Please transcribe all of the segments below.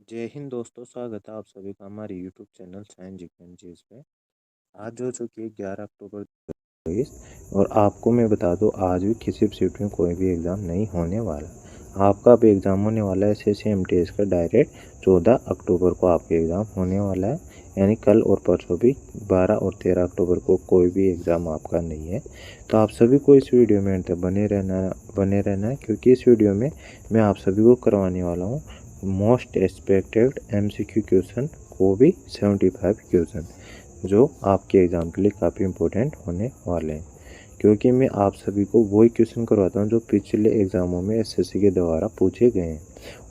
जय हिंद दोस्तों, स्वागत है आप सभी का हमारे यूट्यूब चैनल साइंस जिक्वेंचीज पे। आज हो चुकी है 11 अक्टूबर 2023 और आपको मैं बता दूं आज भी किसी भी शिफ्ट में कोई भी एग्ज़ाम नहीं होने वाला। आपका अब एग्ज़ाम होने वाला है एसएससी एमटीएस का डायरेक्ट 14 अक्टूबर को आपका एग्ज़ाम होने वाला है। यानी कल और परसों भी 12 और 13 अक्टूबर को कोई भी एग्ज़ाम आपका नहीं है। तो आप सभी को इस वीडियो में अंत तक बने रहना है क्योंकि इस वीडियो में मैं आप सभी को करवाने वाला हूँ मोस्ट एक्सपेक्टेड एमसीक्यू क्वेश्चन को भी 75 क्वेश्चन जो आपके एग्ज़ाम के लिए काफ़ी इंपॉर्टेंट होने वाले हैं। क्योंकि मैं आप सभी को वही क्वेश्चन करवाता हूँ जो पिछले एग्ज़ामों में एसएससी के द्वारा पूछे गए हैं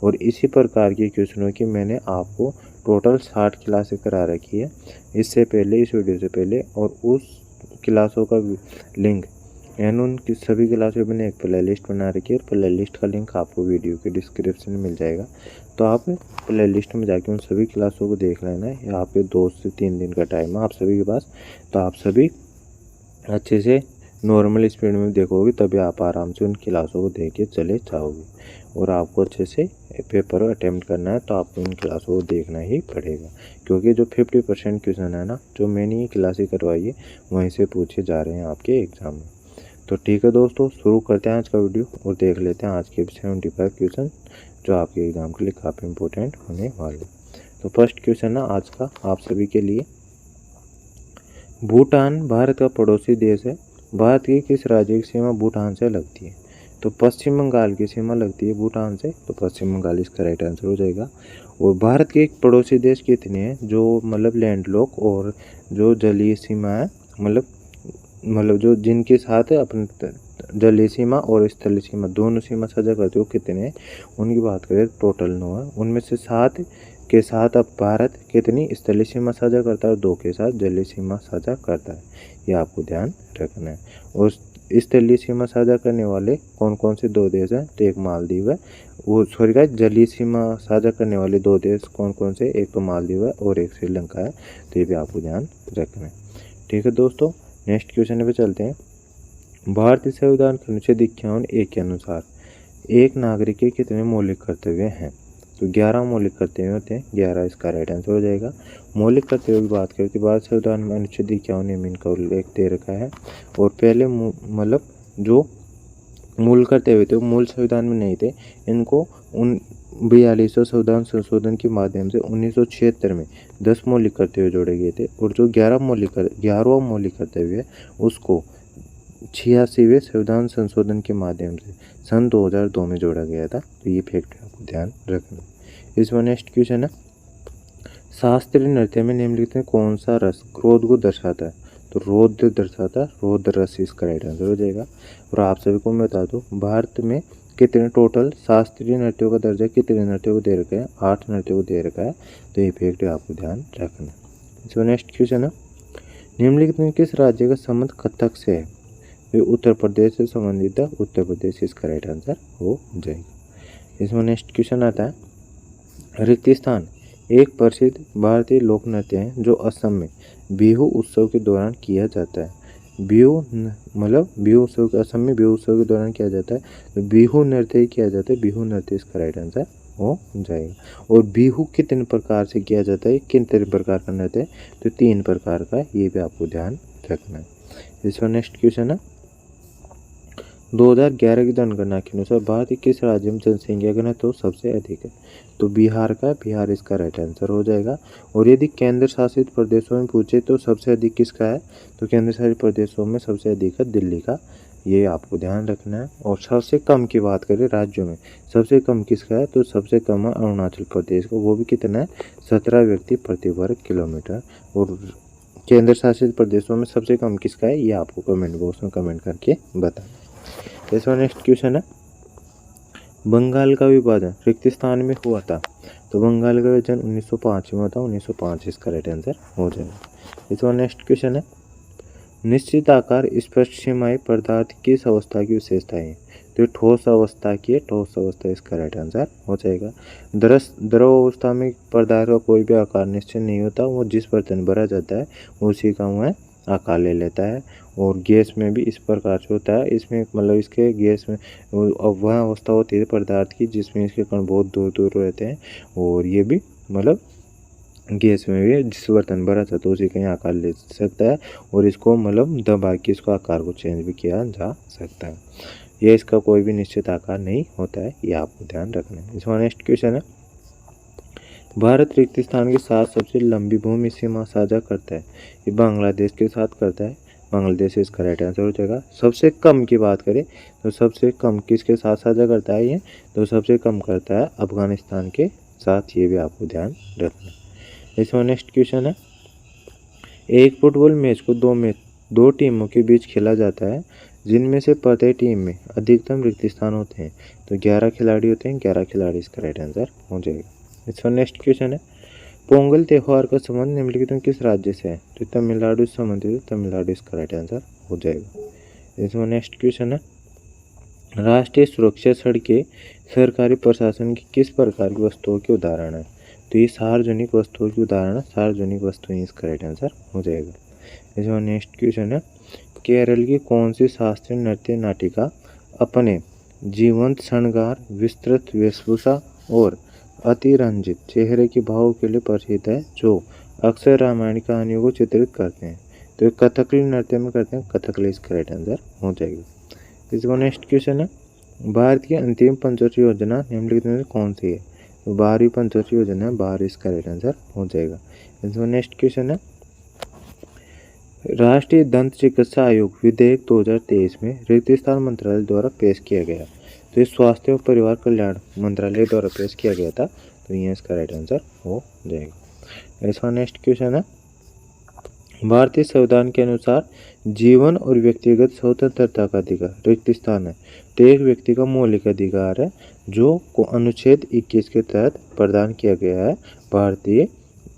और इसी प्रकार के क्वेश्चनों की मैंने आपको टोटल 60 क्लासें करा रखी है इससे पहले, इस वीडियो से पहले। और उस क्लासों का लिंक यानी उनकी सभी क्लासों में मैंने एक प्ले लिस्ट बना रखी है और प्ले लिस्ट का लिंक आपको वीडियो के डिस्क्रिप्शन में मिल जाएगा। तो आप प्ले लिस्ट में जाके उन सभी क्लासों को देख लेना है। यहाँ पे 2 से 3 दिन का टाइम है आप सभी के पास, तो आप सभी अच्छे से नॉर्मल स्पीड में देखोगे तभी आप आराम से उन क्लासों को देख के चले जाओगे। और आपको अच्छे से पेपर अटेम्प्ट करना है तो आपको इन क्लासों को देखना ही पड़ेगा क्योंकि जो 50% क्वेश्चन है ना, जो मैंने ये क्लासें करवाई है वहीं से पूछे जा रहे हैं आपके एग्ज़ाम में। तो ठीक है दोस्तों, शुरू करते हैं आज का वीडियो और देख लेते हैं आज के 75 क्वेश्चन जो आपके एग्ज़ाम के लिए काफ़ी इंपॉर्टेंट होने वाले। तो फर्स्ट क्वेश्चन है आज का आप सभी के लिए। भूटान भारत का पड़ोसी देश है। भारत की किस राज्य की सीमा भूटान से लगती है? तो पश्चिम बंगाल की सीमा लगती है भूटान से, तो पश्चिम बंगाल इसका राइट आंसर हो जाएगा। और भारत के एक पड़ोसी देश कितने हैं जो मतलब लैंडलॉक और जो जलीय सीमा है, मतलब जो जिनके साथ अपने जलीय सीमा और स्थलीय सीमा दोनों सीमा साझा करते हो कितने हैं, उनकी बात करें टोटल 9 है। उनमें से 7 के साथ अब भारत कितनी स्थलीय सीमा साझा करता है और 2 के साथ जलीय सीमा साझा करता है, ये आपको ध्यान रखना है। और स्थलीय सीमा साझा करने वाले कौन कौन से 2 देश हैं? तो एक मालदीव है, वो सॉरी गाइस, जलीय सीमा साझा करने वाले 2 देश कौन कौन से? एक तो मालदीव है और एक श्रीलंका है, तो ये भी आपको ध्यान रखना है। ठीक है दोस्तों, नेक्स्ट क्वेश्चन पे चलते हैं। भारतीय संविधान के अनुच्छेद 51A के अनुसार एक नागरिक के कितने मौलिक कर्तव्य हैं? तो 11 मौलिक कर्तव्य होते हैं, 11 इसका राइट आंसर हो जाएगा। मौलिक कर्तव्य की बात करें तो भारत संविधान में अनुच्छेद 51A में इनका उल्लेख दे रखा है। और पहले मतलब जो मूल कर्तव्य थे वो मूल संविधान में नहीं थे, इनको 42वें संविधान संशोधन के माध्यम से 1976 में 10 मौलिक कर्तव्य जोड़े गए थे। और जो 11वां मौलिक कर्तव्य है उसको 86वें संविधान संशोधन के माध्यम से सन 2002 में जोड़ा गया था। तो ये फैक्ट आपको ध्यान रखना। इसमें नेक्स्ट क्वेश्चन है, शास्त्रीय नृत्य में निम्नलिखित में कौन सा रस क्रोध को दर्शाता है? तो रौद्र दर्शाता है, रौद्र रस इसका राइट आंसर हो जाएगा। और आप सभी को मैं बता दूं भारत में कितने टोटल शास्त्रीय नृत्यों का दर्जा कितने नृत्यों को दे रखा है? 8 नृत्यों को दे रखा है, तो ये फैक्ट आपको ध्यान रखना। इसमें नेक्स्ट क्वेश्चन है, निम्नलिखित में किस राज्य का संबंध कथक से है? तो उत्तर प्रदेश से संबंधित है, उत्तर प्रदेश इसका राइट आंसर हो जाएगा। इसमें नेक्स्ट क्वेश्चन आता है, रिक्त स्थान एक प्रसिद्ध भारतीय लोक नृत्य है जो असम में बिहू उत्सव के दौरान किया जाता है। बिहू उत्सव, असम में बिहू उत्सव के दौरान किया जाता है, तो बिहू नृत्य ही किया जाता है, बिहू नृत्य इसका राइट आंसर हो जाएगा। और बिहू कितने प्रकार से किया जाता है, कितने प्रकार का नृत्य है? तो 3 प्रकार का है, ये भी आपको ध्यान रखना है। इसका नेक्स्ट क्वेश्चन है, 2011 की जनगणना के अनुसार भारत के किस राज्य में जनसंख्या घनत्व सबसे अधिक है? तो बिहार का, बिहार इसका राइट आंसर हो जाएगा। और यदि केंद्र शासित प्रदेशों में पूछे तो सबसे अधिक किसका है? तो केंद्र शासित प्रदेशों में सबसे अधिक है दिल्ली का, ये आपको ध्यान रखना है। और सबसे कम की बात करें राज्यों में, सबसे कम किसका है? तो सबसे कम है अरुणाचल प्रदेश का, वो भी कितना है? 17 व्यक्ति प्रति वर्ग किलोमीटर। और केंद्र शासित प्रदेशों में सबसे कम किसका है, ये आपको कमेंट बॉक्स में कमेंट करके बताना। इसमें नेक्स्ट क्वेश्चन है, बंगाल का विभाजन रिक्त स्थान में हुआ था? तो बंगाल का विभाजन 1905 में हुआ था, 1905 इसका राइट आंसर हो जाएगा। इसमें नेक्स्ट क्वेश्चन है, निश्चित आकार स्पष्ट सीमाएं पदार्थ किस अवस्था की विशेषताएं हैं? तो ठोस अवस्था की है, ठोस अवस्था इसका राइट आंसर हो जाएगा। द्रव अवस्था में पदार्थ का कोई भी आकार निश्चित नहीं होता, वो जिस बर्तन भरा जाता है उसी का वो है आकार ले लेता है। और गैस में भी इस प्रकार से होता है, इसमें मतलब इसके गैस में वह अवस्था होती है पदार्थ की जिसमें इसके कण बहुत दूर दूर रहते हैं, और ये भी मतलब गैस में भी जिस बर्तन भरा था तो उसी का आकार ले सकता है, और इसको मतलब दबा के इसको आकार को चेंज भी किया जा सकता है। ये इसका कोई भी निश्चित आकार नहीं होता है, ये आपको ध्यान रखना है। इसमें नेक्स्ट क्वेश्चन है, भारत रेगिस्तान के साथ सबसे लंबी भूमि सीमा साझा करता है, ये बांग्लादेश के साथ करता है। बांग्लादेश इसका राइट आंसर हो जाएगा। सबसे कम की बात करें तो सबसे कम किसके साथ साझा करता है ये, तो सबसे कम करता है अफगानिस्तान के साथ, ये भी आपको ध्यान रखना है। इसमें नेक्स्ट क्वेश्चन है, एक फुटबॉल मैच को दो टीमों के बीच खेला जाता है जिनमें से प्रत्येक टीम में अधिकतम रिक्त स्थान होते हैं, तो 11 खिलाड़ी होते हैं, 11 खिलाड़ी इसका राइट आंसर हो जाएगा। इसका नेक्स्ट क्वेश्चन है, पोंगल त्यौहार का संबंध निम्नलिखित में किस राज्य से है, तो तमिलनाडु से संबंधित है, तमिलनाडु इसका राइट आंसर हो जाएगा। इसमें नेक्स्ट क्वेश्चन है, राष्ट्रीय सुरक्षा सड़कें सरकारी प्रशासन की किस प्रकार की वस्तुओं के उदाहरण है, तो ये सार्वजनिक वस्तुओं की उदाहरण है, सार्वजनिक वस्तुएं इसका राइट आंसर हो जाएगा। इसमें नेक्स्ट क्वेश्चन है, केरल की कौन सी शास्त्रीय नृत्य नाटिका अपने जीवंत श्रृंगार, विस्तृत वेशभूषा और अतिरंजित चेहरे के भाव के लिए प्रसिद्ध है, जो अक्सर रामायण कहानियों को चित्रित करते हैं, तो कथकली नृत्य में करते हैं, कथकली इसका राइट आंसर हो जाएगा। इसका नेक्स्ट क्वेश्चन है, भारत की अंतिम पंचवर्षीय योजना निम्नलिखित में से कौन सी है, तो 12वीं पंचवर्षीय योजना है, 12 इसका राइट आंसर हो जाएगा। इसका नेक्स्ट क्वेश्चन है, राष्ट्रीय दंत चिकित्सा आयोग विधेयक 2023 में रिक्त स्थान मंत्रालय द्वारा पेश किया गया, तो ये स्वास्थ्य और परिवार कल्याण मंत्रालय द्वारा पेश किया गया था, तो ये इसका राइट आंसर हो जाएगा। इसका नेक्स्ट क्वेश्चन है, भारतीय संविधान के अनुसार जीवन और व्यक्तिगत स्वतंत्रता का अधिकार रिक्त स्थान है, तो एक व्यक्ति का मौलिक अधिकार है जो को अनुच्छेद 21 के तहत प्रदान किया गया है भारतीय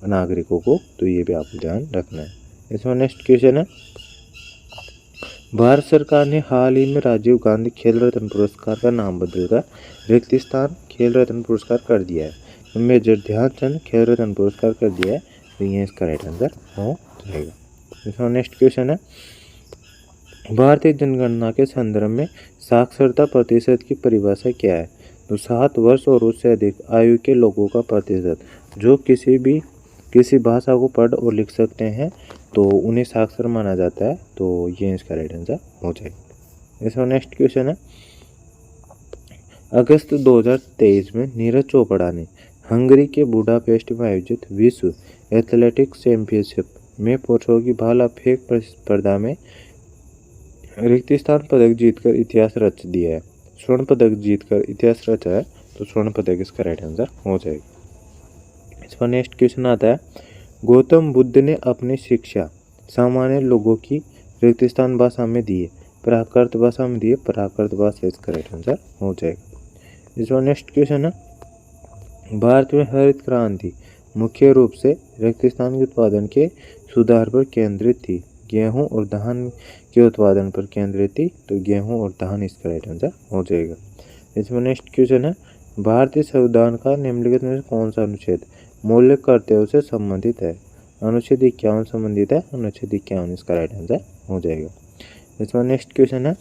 नागरिकों को, तो ये भी आपको ध्यान रखना है। इसमें नेक्स्ट क्वेश्चन है, भारत सरकार ने हाल ही में राजीव गांधी खेल रत्न पुरस्कार का नाम बदलकर रिक्त स्थान खेल रत्न पुरस्कार कर दिया है, तो मेजर ध्यानचंद खेल रत्न पुरस्कार कर दिया है, तो ये इसका राइट आंसर हो जाएगा। इसमें नेक्स्ट क्वेश्चन है, भारतीय जनगणना के संदर्भ में साक्षरता प्रतिशत की परिभाषा क्या है, तो 7 वर्ष और उससे अधिक आयु के लोगों का प्रतिशत जो किसी भाषा को पढ़ और लिख सकते हैं, तो उन्हें साक्षर माना जाता है, तो ये इसका राइट आंसर हो जाएगा। इसमें नेक्स्ट क्वेश्चन है, अगस्त 2023 में नीरज चोपड़ा ने हंगरी के बुडापेस्ट में आयोजित विश्व एथलेटिक्स चैंपियनशिप में पुरुषों की भाला फेंक स्पर्धा में रिक्त स्थान पदक जीतकर इतिहास रच दिया है, स्वर्ण पदक जीतकर इतिहास रचा है, तो स्वर्ण पदक इसका राइट आंसर हो जाएगा। इसका नेक्स्ट क्वेश्चन आता है, गौतम बुद्ध ने अपनी शिक्षा सामान्य लोगों की रिक्त स्थान भाषा में दिए, प्राकृत भाषा में दिए, प्राकृत भाषा इसका राइट आंसर हो जाएगा। इसका नेक्स्ट क्वेश्चन है, भारत में हरित क्रांति मुख्य रूप से रिक्त स्थान के उत्पादन के सुधार पर केंद्रित थी, गेहूं और धान के उत्पादन पर केंद्रित थी, तो गेहूं और धान इसका राइट आंसर हो जाएगा। इसमें नेक्स्ट क्वेश्चन है, भारतीय संविधान का निम्नलिखित में से कौन सा अनुच्छेद मौलिक कर्तव्यों से संबंधित है, अनुच्छेद 51 संबंधित है, अनुच्छेद 51 इसका राइट आंसर हो जाएगा। इसमें नेक्स्ट क्वेश्चन है,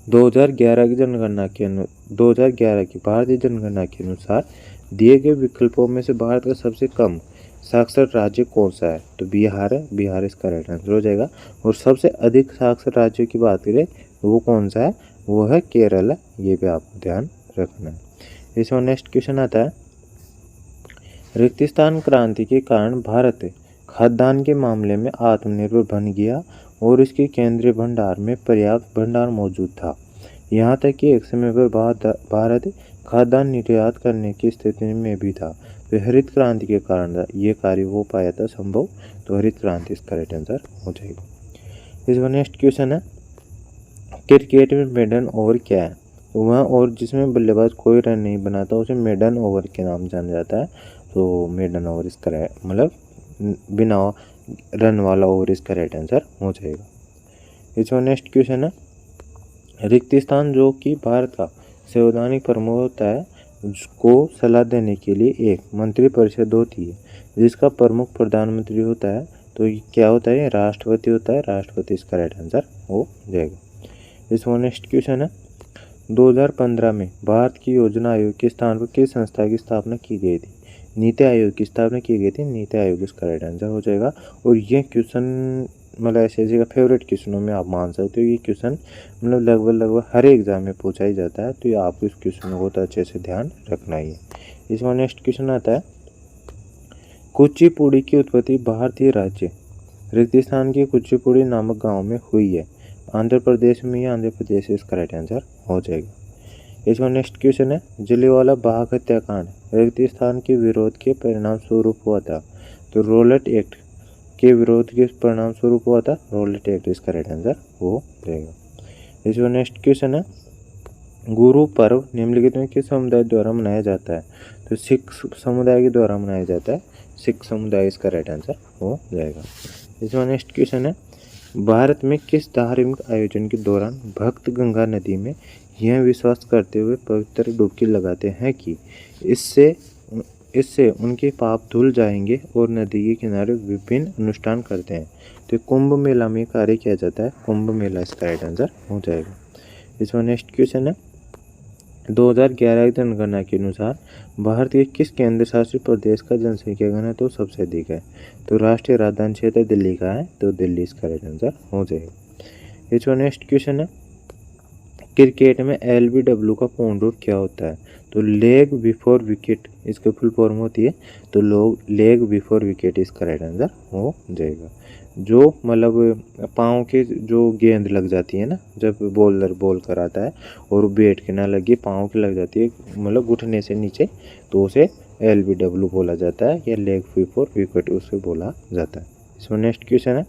2011 की भारतीय जनगणना के अनुसार दिए गए विकल्पों में से भारत का सबसे कम साक्षर राज्य कौन सा है, तो बिहार है, बिहार इसका राइट आंसर हो जाएगा। और सबसे अधिक साक्षर राज्यों की बात करें तो वो कौन सा है, वो है केरल है, ये भी आपको ध्यान रखना है। इसमें नेक्स्ट क्वेश्चन आता है, रिक्त स्थान क्रांति के कारण भारत खाद्यान्न के मामले में आत्मनिर्भर बन गया और इसके केंद्रीय भंडार में पर्याप्त भंडार मौजूद था, यहाँ तक कि एक समय पर भारत खाद्यान्न निर्यात करने की स्थिति में भी था, तो हरित क्रांति के कारण ये कार्य हो पाया था संभव, तो हरित क्रांति इसका राइट आंसर हो जाएगा। इसका नेक्स्ट क्वेश्चन है, क्रिकेट में मेडन ओवर क्या है, तो वह ओवर जिसमें बल्लेबाज कोई रन नहीं बनाता उसे मेडन ओवर के नाम जाना जाता है, तो मेडन ओवर इसका मतलब बिना रन वाला ओवर इसका राइट आंसर हो जाएगा। इसका नेक्स्ट क्वेश्चन है, रिक्त स्थान जो कि भारत का संवैधानिक प्रमुख होता है उसको सलाह देने के लिए एक मंत्रिपरिषद होती है जिसका प्रमुख प्रधानमंत्री होता है, तो ये क्या होता है, राष्ट्रपति होता है, राष्ट्रपति इसका राइट आंसर हो जाएगा। इस नेक्स्ट क्वेश्चन है, 2015 में भारत की योजना आयोग के स्थान पर किस संस्था की स्थापना की गई थी? नीति आयोग की स्थापना की गई थी, नीति आयोग इसका राइट आंसर हो जाएगा। और ये क्वेश्चन मतलब ऐसे का फेवरेट क्वेश्चनों में आप मान सकते हो। ये क्वेश्चन मतलब लगभग हर एग्जाम में पूछा ही जाता है, तो ये आपको इस क्वेश्चन को तो अच्छे से ध्यान रखना ही है। इसमें नेक्स्ट क्वेश्चन आता है, कुचिपुड़ी की उत्पत्ति भारतीय राज्य रेगिस्तान के कुचिपुड़ी नामक गांव में हुई है। आंध्र प्रदेश में, या आंध्र प्रदेश से इसका राइट आंसर हो जाएगा। इसमें नेक्स्ट क्वेश्चन है, जलियांवाला बाग हत्याकांड रेगिस्तान के विरोध के परिणाम स्वरूप हुआ था। तो रोलेट एक्ट के विरोध के परिणाम स्वरूप हुआ था, रोलेट एक्ट इसका राइट आंसर हो जाएगा। इसमें नेक्स्ट क्वेश्चन है, गुरु पर्व निम्नलिखित में किस समुदाय द्वारा मनाया जाता है? तो सिख समुदाय के द्वारा मनाया जाता है, सिख समुदाय इसका राइट आंसर हो जाएगा। इसमें नेक्स्ट क्वेश्चन है, भारत में किस धार्मिक आयोजन के दौरान भक्त गंगा नदी में यह विश्वास करते हुए पवित्र डुबकी लगाते हैं कि इससे उनके पाप धुल जाएंगे और नदी के किनारे विभिन्न अनुष्ठान करते हैं? तो कुंभ मेला में कार्य किया जाता है, कुंभ मेला इसका राइट आंसर हो जाएगा। इसमें नेक्स्ट क्वेश्चन है, 2011 की जनगणना के अनुसार भारत के किस केंद्र शासित प्रदेश का जनसंख्या घनत्व सबसे अधिक है? तो राष्ट्रीय राजधानी क्षेत्र दिल्ली का है, तो दिल्ली इसका राइट आंसर हो जाएगा। इसमें नेक्स्ट क्वेश्चन है, क्रिकेट में LBW का पूर्ण रूप क्या होता है? तो लेग बिफोर विकेट इसकी फुल फॉर्म होती है, तो लेग बिफोर विकेट इसका राइट आंसर हो जाएगा। जो मतलब पाँव के जो गेंद लग जाती है ना, जब बॉलर बॉल कराता है और बैट के ना लगी पाँव की लग जाती है, मतलब घुटने से नीचे, तो उसे LBW बोला जाता है, या लेग बिफोर विकेट उसे बोला जाता है। इसमें नेक्स्ट क्वेश्चन है,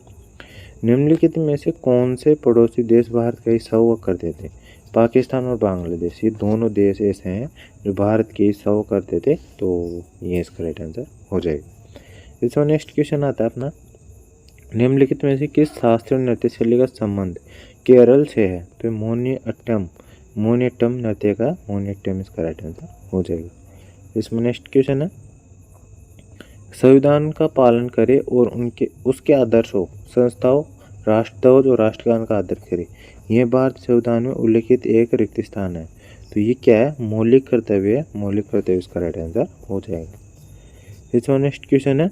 निम्नलिखित में से कौन से पड़ोसी देश भारत का हिस्सा हुआ करते थे? पाकिस्तान और बांग्लादेश, ये दोनों देश ऐसे हैं जो भारत के हिस्सा हुआ करते थे, तो ये इसका राइट आंसर हो जाएगा। इसमें नेक्स्ट क्वेश्चन आता है अपना, निम्नलिखित में से किस शास्त्रीय नृत्य शैली का संबंध केरल से है? तो मोनियट्टम नृत्य का मोनियट्टम इसका राइट आंसर हो जाएगा। इसमें नेक्स्ट क्वेश्चन है, संविधान का पालन करे और उसके आदर्शों, संस्थाओं, राष्ट्रध्वज और राष्ट्रगान का आदर करे, यह भारतीय संविधान में उल्लिखित एक रिक्त स्थान है। तो ये क्या है? मौलिक कर्तव्य है, मौलिक कर्तव्य इसका राइट आंसर हो जाएगा। इसमें नेक्स्ट क्वेश्चन है,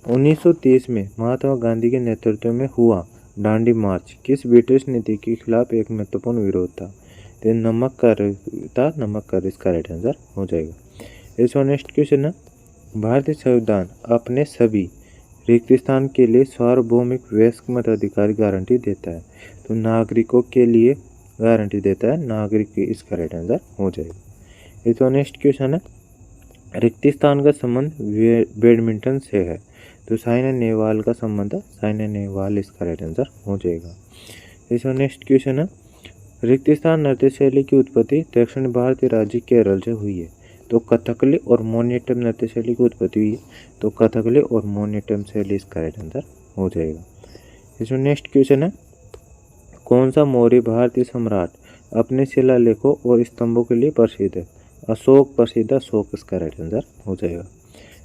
1930 में महात्मा गांधी के नेतृत्व में हुआ दांडी मार्च किस ब्रिटिश नीति के खिलाफ एक महत्वपूर्ण विरोध था? तो नमक कर इसका राइट आंसर हो जाएगा। इसमें नेक्स्ट क्वेश्चन है, भारतीय संविधान अपने सभी रिक्त स्थान के लिए सार्वभौमिक वयस्क मताधिकार गारंटी देता है, तो नागरिकों के लिए गारंटी देता है, नागरिक इसका राइट आंसर हो जाएगा। इसमें नेक्स्ट क्वेश्चन है, रिक्त स्थान का संबंध बैडमिंटन से है, तो साइना नेहवाल का संबंध है, साइना नेहवाल इसका राइट आंसर हो जाएगा। इसमें नेक्स्ट क्वेश्चन है, रिक्त स्थान नृत्य शैली की उत्पत्ति दक्षिण भारतीय राज्य केरल से हुई है, तो कथकली और मोनियट्टम नृत्य शैली की उत्पत्ति हुई है, तो कथकली और मोनियट्टम शैली इसका राइट आंसर हो जाएगा। इसमें नेक्स्ट क्वेश्चन है, कौन सा मौर्य भारतीय सम्राट अपने शिलालेखों और स्तंभों के लिए प्रसिद्ध है? अशोक प्रसिद्ध, अशोक इसका राइट आंसर हो जाएगा।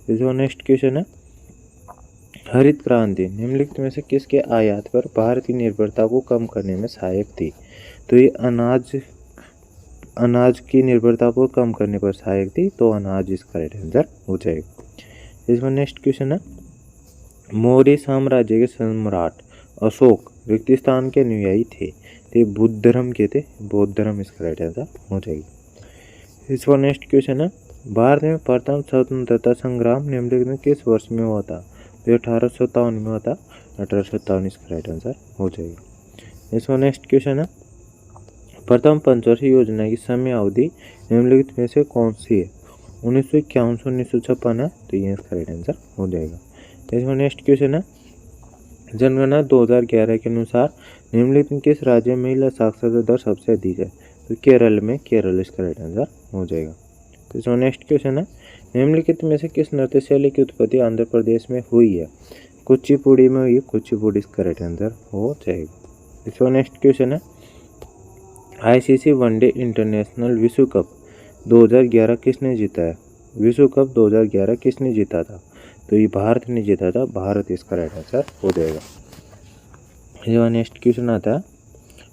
इसमें नेक्स्ट क्वेश्चन है, हरित क्रांति निम्नलिखित में से किसके आयात पर भारत की निर्भरता को कम करने में सहायक थी? तो ये अनाज की निर्भरता को कम करने पर सहायक थी, तो अनाज इसका राइट आंसर हो जाएगा। इसमें नेक्स्ट क्वेश्चन है, मौर्य साम्राज्य के सम्राट अशोक रिक्त स्थान के अनुयायी थे, तो बुद्ध धर्म के थे, बौद्ध धर्म इसका राइट आंसर हो जाएगी। इसमें नेक्स्ट क्वेश्चन है, भारत में प्रथम स्वतंत्रता संग्राम निम्नलिखित में किस वर्ष में हुआ था? तो 1857 में हुआ था, 1857 इसका राइट आंसर हो जाएगा। इसमें नेक्स्ट क्वेश्चन है, प्रथम पंचवर्षीय योजना की समय अवधि निम्नलिखित में से कौन सी है? 1951 से 1956 है, तो ये इसका राइट आंसर हो जाएगा। इसमें नेक्स्ट क्वेश्चन है, जनगणना 2011 के अनुसार निम्नलिखित किस राज्य में महिला साक्षरता दर सबसे अधिक है? तो केरल में, केरल इसका राइट आंसर हो जाएगा। इसमें नेक्स्ट क्वेश्चन है, निम्नलिखित में से किस नृत्य शैली की उत्पत्ति आंध्र प्रदेश में हुई है? कुचिपुड़ी में हुई, कुचिपुड़ी इसका राइट आंसर हो जाएगा। इसमें नेक्स्ट क्वेश्चन है, ICC वनडे इंटरनेशनल विश्व कप 2011 किसने जीता है? विश्व कप 2011 किसने जीता था? तो ये भारत ने जीता था, भारत इसका राइट आंसर हो जाएगा। ये नेक्स्ट क्वेश्चन आता है,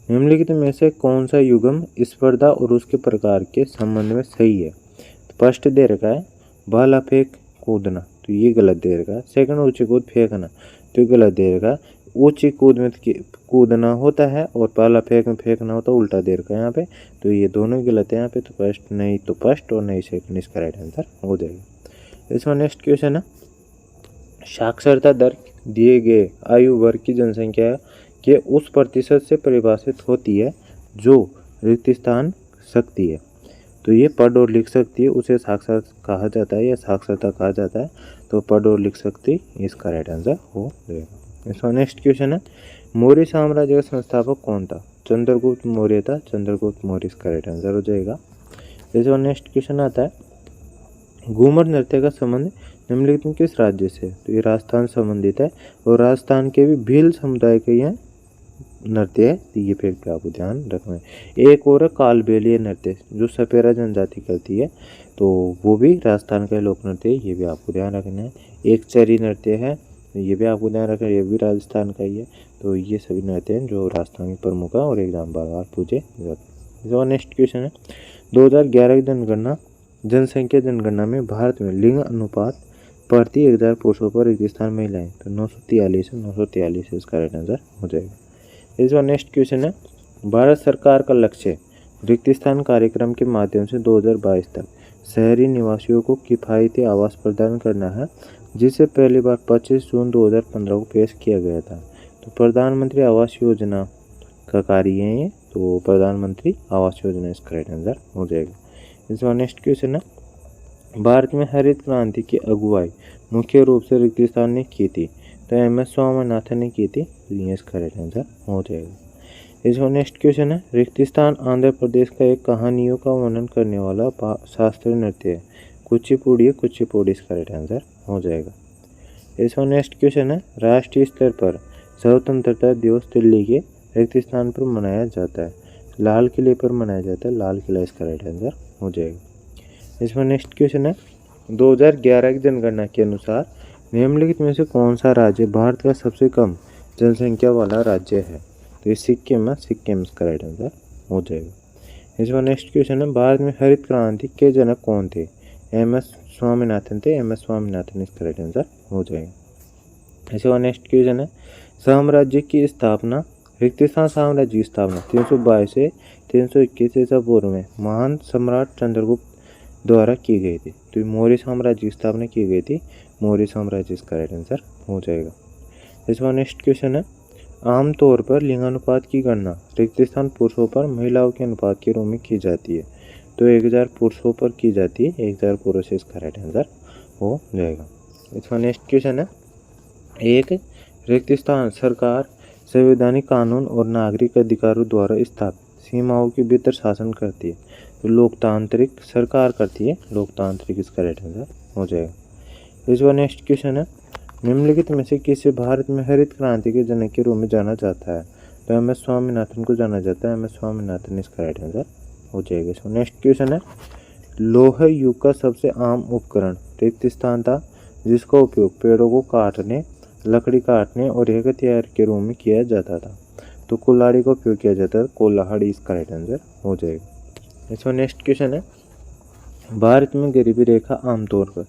निम्नलिखित में से कौन सा युग्म स्पर्धा और उसके प्रकार के संबंध में सही है। तो फर्स्ट दे रखा है भाला फेंक कूदना, तो ये गलत दे रखा है। सेकंड ऊंची कूद फेंकना, तो ये गलत दे रखा है। ऊंची कूद में कूदना होता है और भाला फेंक में फेंकना होता है, उल्टा दे रखा है यहाँ पे, तो ये दोनों ही गलत है यहाँ पे। तो फर्स्ट नहीं तो फर्स्ट और नहीं सेकंड इसका राइट आंसर हो जाएगा। इसमें नेक्स्ट क्वेश्चन है, साक्षरता दर दिए गए आयु वर्ग की जनसंख्या के उस प्रतिशत से परिभाषित होती है जो रिक्त स्थान सकती है। तो ये पढ़ और लिख सकती है, उसे साक्षर कहा जाता है या साक्षरता कहा जाता है। तो पढ़ और लिख सकती इसका राइट आंसर हो जाएगा। इसका नेक्स्ट क्वेश्चन है, मौर्य साम्राज्य का संस्थापक कौन था। चंद्रगुप्त मौर्य था, चंद्रगुप्त मौर्य इसका राइट आंसर हो जाएगा। इसका नेक्स्ट क्वेश्चन आता है, घूमर नृत्य का संबंध निम्नलिखित में किस राज्य से। तो ये राजस्थान संबंधित है और राजस्थान के भी भील समुदाय के यह नृत्य है, तो ये फिर आपको ध्यान रखना है। एक और कालबेलिया नृत्य जो सपेरा जनजाति करती है, तो वो भी राजस्थान का लोक नृत्य है, ये भी आपको ध्यान रखना है। एक चरी नृत्य है, ये भी आपको ध्यान रखना है, ये भी राजस्थान का ही है। तो ये सभी नृत्य हैं जो राजस्थान के प्रमुख है और एग्जाम बार बार पूछे जाते हैं। जो नेक्स्ट क्वेश्चन है, 2011 की जनगणना में भारत में लिंग अनुपात प्रति 1000 पुरुषों पर रिक्त स्थान महिलाएं, तो 943 है, 943 इसका राइट आंसर हो जाएगा। इसका नेक्स्ट क्वेश्चन है, भारत सरकार का लक्ष्य रिक्त स्थान कार्यक्रम के माध्यम से 2022 तक शहरी निवासियों को किफ़ायती आवास प्रदान करना है, जिसे पहली बार 25 जून 2015 को पेश किया गया था। तो प्रधानमंत्री आवास योजना का कार्य है ये, तो प्रधानमंत्री आवास योजना इसका राइट आंसर हो जाएगा। इसका नेक्स्ट क्वेश्चन है, भारत में हरित क्रांति की अगुवाई मुख्य रूप से रिक्त स्थान ने की थी, तो MS स्वामीनाथन ने की थी, तो ये इसका राइट आंसर हो जाएगा। इसका नेक्स्ट क्वेश्चन है, रिक्त स्थान आंध्र प्रदेश का एक कहानियों का वर्णन करने वाला शास्त्रीय नृत्य है, कुचिपुड़ी है, कुचिपुड़ी इसका राइट आंसर हो जाएगा। इसका नेक्स्ट क्वेश्चन है, राष्ट्रीय स्तर पर स्वतंत्रता दिवस दिल्ली के रिक्त स्थान पर मनाया जाता है, लाल किले पर मनाया जाता है, लाल किला इसका राइट आंसर हो जाएगा। इसमें नेक्स्ट क्वेश्चन है, 2011 की जनगणना के अनुसार निम्नलिखित में से कौन सा राज्य भारत का सबसे कम जनसंख्या वाला राज्य है। तो ये सिक्किम है, सिक्किम इसका राइट आंसर हो जाएगा। इसमें नेक्स्ट क्वेश्चन है, भारत में हरित क्रांति के जनक कौन थे। MS स्वामीनाथन थे, MS स्वामीनाथन इसका राइट आंसर हो जाएगा। इसमें नेक्स्ट क्वेश्चन है, साम्राज्य की स्थापना रिक्त स्थान साम्राज्य की स्थापना 322 से 321 ईसा पूर्व में महान सम्राट चंद्रगुप्त द्वारा की गई थी। तो मौर्य साम्राज्य की स्थापना की गई थी, मौर्य साम्राज्य इसका राइट आंसर हो जाएगा। इसका नेक्स्ट क्वेश्चन है, आमतौर पर लिंगानुपात की गणना रिक्त स्थान पुरुषों पर महिलाओं के अनुपात के रूप में की जाती है। तो 1000 पुरुषों पर की जाती है, 1000 पुरुष इसका राइट आंसर हो जाएगा। इसका नेक्स्ट क्वेश्चन है, एक रिक्त स्थान सरकार संवैधानिक कानून और नागरिक अधिकारों द्वारा स्थापित सीमाओं के भीतर शासन करती है। तो लोकतांत्रिक सरकार करती है, लोकतांत्रिक इसका राइट आंसर हो जाएगा। इसका नेक्स्ट क्वेश्चन है, निम्नलिखित में से किसे भारत में हरित क्रांति के जनक के रूप में जाना जाता है। तो MS स्वामीनाथन को जाना जाता है, MS स्वामीनाथन इसका राइट आंसर हो जाएगा। इसका नेक्स्ट क्वेश्चन है, लोह युग का सबसे आम उपकरण रिक्त स्थान था, जिसका उपयोग पेड़ों को काटने, लकड़ी काटने और एक हथियार के रूप में किया जाता था। तो कुल्हाड़ी का उपयोग किया जाता है, कुल्हाड़ी इसका राइट आंसर हो जाएगा। इसका नेक्स्ट क्वेश्चन है, भारत में गरीबी रेखा आमतौर पर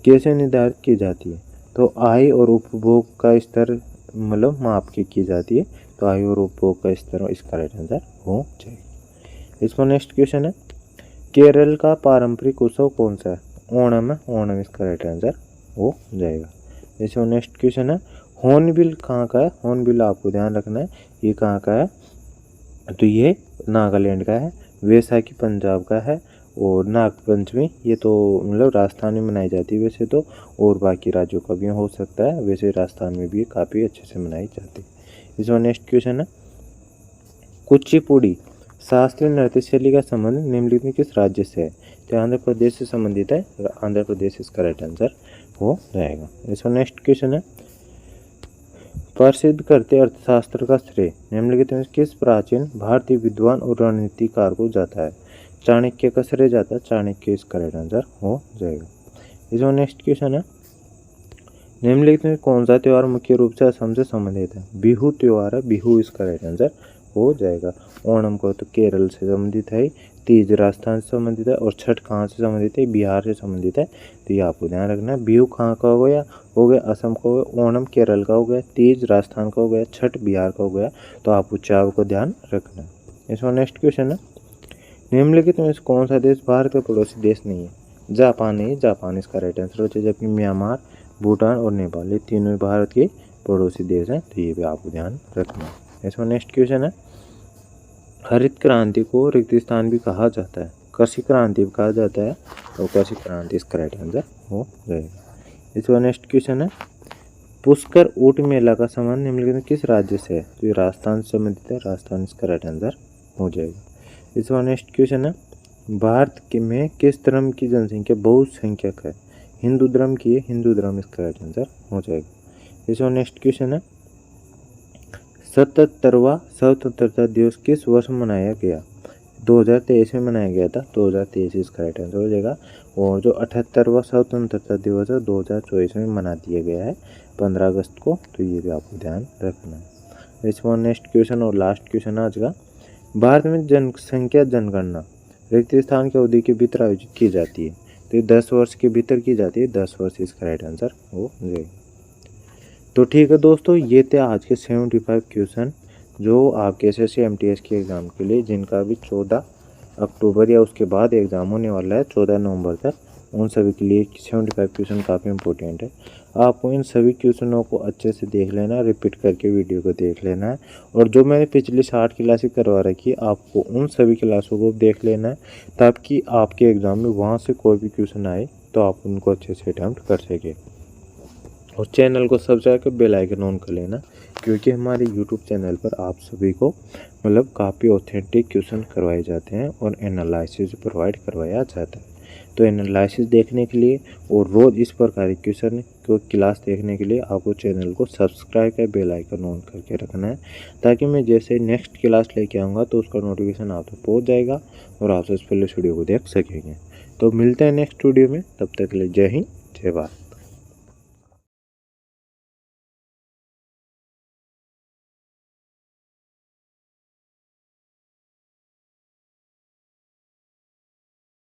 कैसे निर्धारित की जाती है। तो आय और उपभोग का स्तर मतलब माप की जाती है, तो आय और उपभोग का स्तर इसका राइट आंसर हो जाएगा। इसका नेक्स्ट क्वेश्चन है, केरल का पारंपरिक उत्सव कौन सा है। ओणम है, ओणम इसका राइट आंसर हो जाएगा। इसका नेक्स्ट क्वेश्चन है, हॉर्नबिल कहाँ का है। हॉर्नबिल आपको ध्यान रखना है, ये कहाँ का है। तो ये नागालैंड का है, वैसाखी पंजाब का है और नागपंचमी ये तो मतलब राजस्थान में मनाई जाती है वैसे तो, और बाकी राज्यों का भी हो सकता है, वैसे राजस्थान में भी काफ़ी अच्छे से मनाई जाती है। इसमें नेक्स्ट क्वेश्चन है, कुचिपुड़ी शास्त्रीय नृत्य शैली का संबंध निम्नलिखित में किस राज्य से है। तो आंध्र प्रदेश से संबंधित है, आंध्र प्रदेश इसका राइट आंसर हो जाएगा। इसमें नेक्स्ट क्वेश्चन है, प्रसिद्ध करते अर्थशास्त्र का श्रेय निम्नलिखित में किस प्राचीन भारतीय विद्वान और रणनीतिकार को जाता है। चाणक्य का श्रेय जाता है, चाणक्य इसका राइट आंसर हो जाएगा। इसमें नेक्स्ट क्वेश्चन है, निम्नलिखित में कौन सा त्यौहार मुख्य रूप से असम से संबंधित है? बिहू त्यौहार है, बिहू इसका राइट आंसर हो जाएगा। ओणम को तो केरल से संबंधित है, तीज राजस्थान से संबंधित है और छठ कहाँ से संबंधित है? बिहार से संबंधित है। तो ये आपको ध्यान रखना है। बिहू कहाँ का हो गया? असम का हो गया, ओणम केरल का हो गया, तीज राजस्थान का हो गया, छठ बिहार का हो गया। तो आपको चार को ध्यान रखना है। इसमें नेक्स्ट क्वेश्चन है, निम्नलिखित में से कौन सा देश भारत का पड़ोसी देश नहीं है? जापान नहीं, जापान इसका राइट आंसर हो जाएगा। जबकि म्यांमार, भूटान और नेपाल ये तीनों भारत के पड़ोसी देश हैं। तो ये भी आपको ध्यान रखना है। इसमें नेक्स्ट क्वेश्चन है, हरित क्रांति को रेगिस्तान भी कहा जाता है, कृषि क्रांति भी कहा जाता है। तो कृषि क्रांति इसका राइट आंसर हो जाएगा। इसमें नेक्स्ट क्वेश्चन है, पुष्कर ऊंट मेला का संबंध निम्नलिखित में किस राज्य से है? तो ये राजस्थान से संबंधित है, राजस्थान इसका राइट आंसर हो जाएगा। इसमें नेक्स्ट क्वेश्चन है, भारत में किस धर्म की जनसंख्या बहुसंख्यक है? हिंदू धर्म की है, हिंदू धर्म इसका राइट आंसर हो जाएगा। इसमें नेक्स्ट क्वेश्चन है, 77वां स्वतंत्रता दिवस किस वर्ष मनाया गया? 2023 में मनाया गया था, 2023 इसका राइट आंसर हो जाएगा। और जो 78वां स्वतंत्रता दिवस है 2024 में मना दिया गया है 15 अगस्त को। तो ये भी आपको ध्यान रखना है। इसमें नेक्स्ट क्वेश्चन और लास्ट क्वेश्चन आज का, भारत में जनसंख्या जनगणना रेगिस्तान की अवधि के भीतर आयोजित की जाती है। तो ये 10 वर्ष के भीतर की जाती है, 10 वर्ष इसका राइट आंसर हो जाएगा। तो ठीक है दोस्तों, ये थे आज के 75 क्वेश्चन जो आपके SSC MTS के एग्ज़ाम के लिए, जिनका भी 14 अक्टूबर या उसके बाद एग्ज़ाम होने वाला है 14 नवंबर तक, उन सभी के लिए 75 क्वेश्चन काफ़ी इंपॉर्टेंट है। आपको इन सभी क्वेश्चनों को अच्छे से देख लेना है, रिपीट करके वीडियो को देख लेना है। और जो मैंने पिछली 60 क्लासें करवा रखी है, आपको उन सभी क्लासों को देख लेना है, ताकि आपके एग्ज़ाम में वहाँ से कोई भी क्वेश्चन आए तो आप उनको अच्छे से अटैम्प्ट कर सकें। और चैनल को सब्सक्राइब कर बेल आइकन ऑन कर लेना, क्योंकि हमारे YouTube चैनल पर आप सभी को काफ़ी ऑथेंटिक क्वेश्चन करवाए जाते हैं और एनालिसिस प्रोवाइड करवाया जाता है। तो एनालिसिस देखने के लिए और रोज़ इस प्रकार के क्वेश्चन को क्लास देखने के लिए आपको चैनल को सब्सक्राइब कर बेल आइकन ऑन करके रखना है, ताकि मैं जैसे नेक्स्ट क्लास लेके आऊँगा तो उसका नोटिफिकेशन आप तक पहुँच जाएगा और आप सबसे पहले वीडियो को देख सकेंगे। तो मिलते हैं नेक्स्ट वीडियो में, तब तक के लिए जय हिंद, जय भारत।